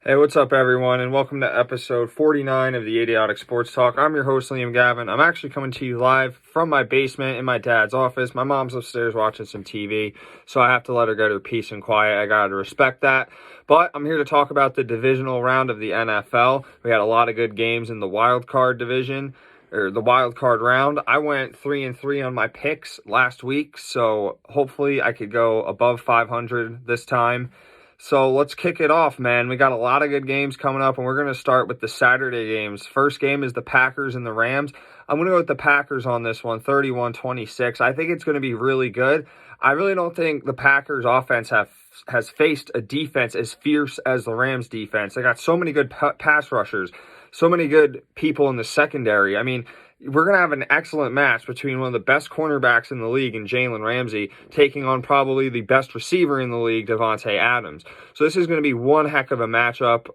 Hey, what's up, everyone, and welcome to episode 49 of the Idiotic Sports Talk. I'm your host, Liam Gavin. I'm actually coming to you live from my basement in my dad's office. My mom's upstairs watching some TV, so I have to let her go to peace and quiet. I gotta respect that. But I'm here to talk about the divisional round of the NFL. We had a lot of good games in the wild card division, or the wild card round. I went 3-3 on my picks last week, so hopefully I could go above 500 this time. So let's kick it off, man. We got a lot of good games coming up, and we're going to start with the Saturday games. First game is the Packers and the Rams. I'm going to go with the Packers on this one, 31-26. I think it's going to be really good. I really don't think the Packers offense has faced a defense as fierce as the Rams defense. They got so many good pass rushers, so many good people in the secondary. I mean, we're going to have an excellent match between one of the best cornerbacks in the league and Jalen Ramsey taking on probably the best receiver in the league, Davante Adams. So this is going to be one heck of a matchup.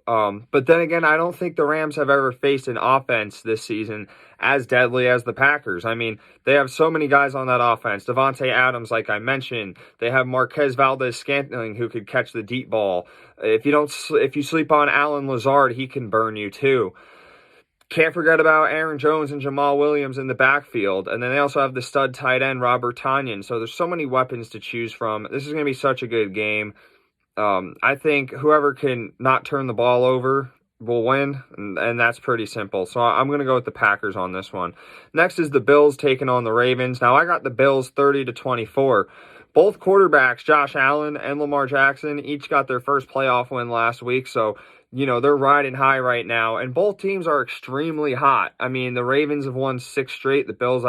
But then again, I don't think the Rams have ever faced an offense this season as deadly as the Packers. I mean, they have so many guys on that offense. Davante Adams, like I mentioned. They have Marquez Valdes-Scantling, who could catch the deep ball. If you sleep on Allen Lazard, he can burn you too. Can't forget about Aaron Jones and Jamal Williams in the backfield. And then they also have the stud tight end, Robert Tonyan. So there's so many weapons to choose from. This is going to be such a good game. I think whoever can not turn the ball over will win, and that's pretty simple. So I'm going to go with the Packers on this one. Next is the Bills taking on the Ravens. Now, I got the Bills 30-24. Both quarterbacks, Josh Allen and Lamar Jackson, each got their first playoff win last week. So they're riding high right now, and both teams are extremely hot. I mean, the Ravens have won 6 straight. The Bills,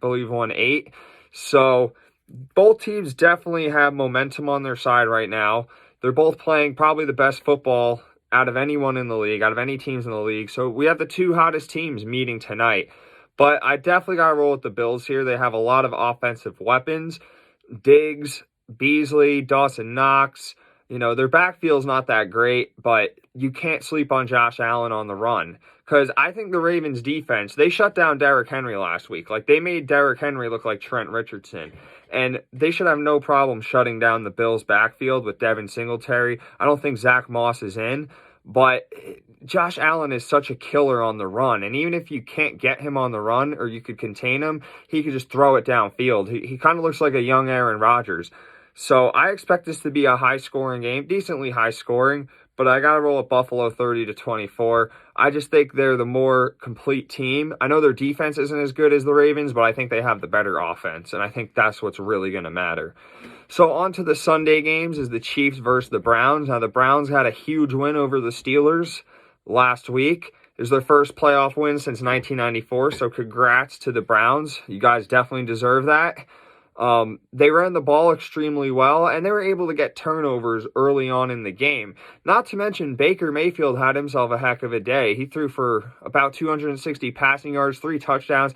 believe, won 8. So both teams definitely have momentum on their side right now. They're both playing probably the best football out of anyone in the league, out of any teams in the league. So we have the two hottest teams meeting tonight. But I definitely got to roll with the Bills here. They have a lot of offensive weapons. Diggs, Beasley, Dawson Knox. Their backfield's not that great, but you can't sleep on Josh Allen on the run. Because I think the Ravens defense, they shut down Derrick Henry last week. Like, they made Derrick Henry look like Trent Richardson. And they should have no problem shutting down the Bills' backfield with Devin Singletary. I don't think Zach Moss is in. But Josh Allen is such a killer on the run. And even if you can't get him on the run or you could contain him, he could just throw it downfield. He kind of looks like a young Aaron Rodgers. So I expect this to be a high-scoring game, decently high-scoring, but I got to roll at Buffalo 30-24. I just think they're the more complete team. I know their defense isn't as good as the Ravens, but I think they have the better offense, and I think that's what's really going to matter. So on to the Sunday games is the Chiefs versus the Browns. Now, the Browns had a huge win over the Steelers last week. It was their first playoff win since 1994, so congrats to the Browns. You guys definitely deserve that. They ran the ball extremely well, and they were able to get turnovers early on in the game. Not to mention, Baker Mayfield had himself a heck of a day. He threw for about 260 passing yards, 3 touchdowns.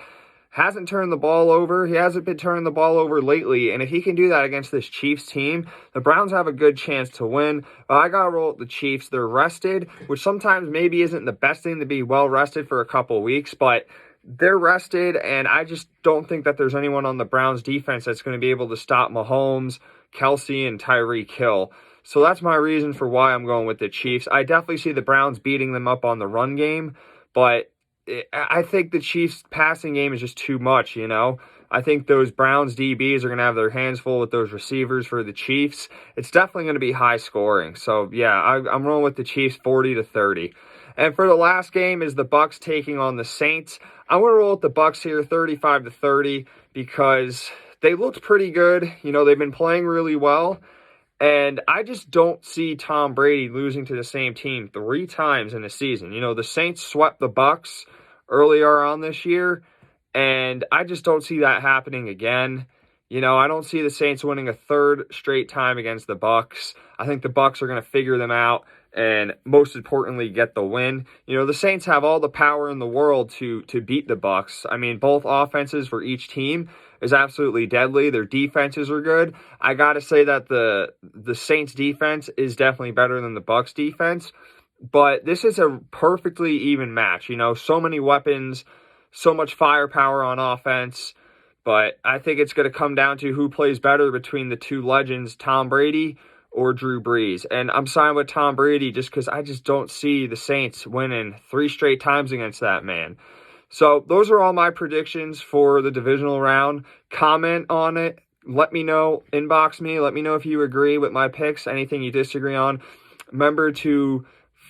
Hasn't turned the ball over. He hasn't been turning the ball over lately, and if he can do that against this Chiefs team, the Browns have a good chance to win. I got to roll with the Chiefs. They're rested, which sometimes maybe isn't the best thing to be well rested for a couple weeks, but they're rested, and I just don't think that there's anyone on the Browns defense that's going to be able to stop Mahomes, Kelsey, and Tyreek Hill. So that's my reason for why I'm going with the Chiefs. I definitely see the Browns beating them up on the run game, but I think the Chiefs' passing game is just too much, I think those Browns DBs are going to have their hands full with those receivers for the Chiefs. It's definitely going to be high scoring. So, yeah, I'm rolling with the Chiefs 40-30. And for the last game is the Bucs taking on the Saints. I'm going to roll with the Bucs here 35-30 because they looked pretty good. They've been playing really well. And I just don't see Tom Brady losing to the same team 3 times in a season. The Saints swept the Bucs earlier on this year, and I just don't see that happening again. I don't see the Saints winning a 3rd straight time against the Bucs. I think the Bucs are going to figure them out and, most importantly, get the win. The Saints have all the power in the world to beat the Bucs. I mean, both offenses for each team is absolutely deadly. Their defenses are good. I got to say that the Saints defense is definitely better than the Bucs defense. But this is a perfectly even match. So many weapons, so much firepower on offense. But I think it's going to come down to who plays better between the two legends, Tom Brady or Drew Brees. And I'm signed with Tom Brady just because I just don't see the Saints winning 3 straight times against that man. So those are all my predictions for the divisional round. Comment on it. Let me know. Inbox me. Let me know if you agree with my picks, anything you disagree on. Remember to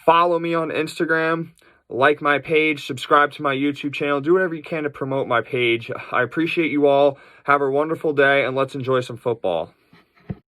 follow me on Instagram, like my page, subscribe to my YouTube channel. Do whatever you can to promote my page. I appreciate you all. Have a wonderful day, and let's enjoy some football.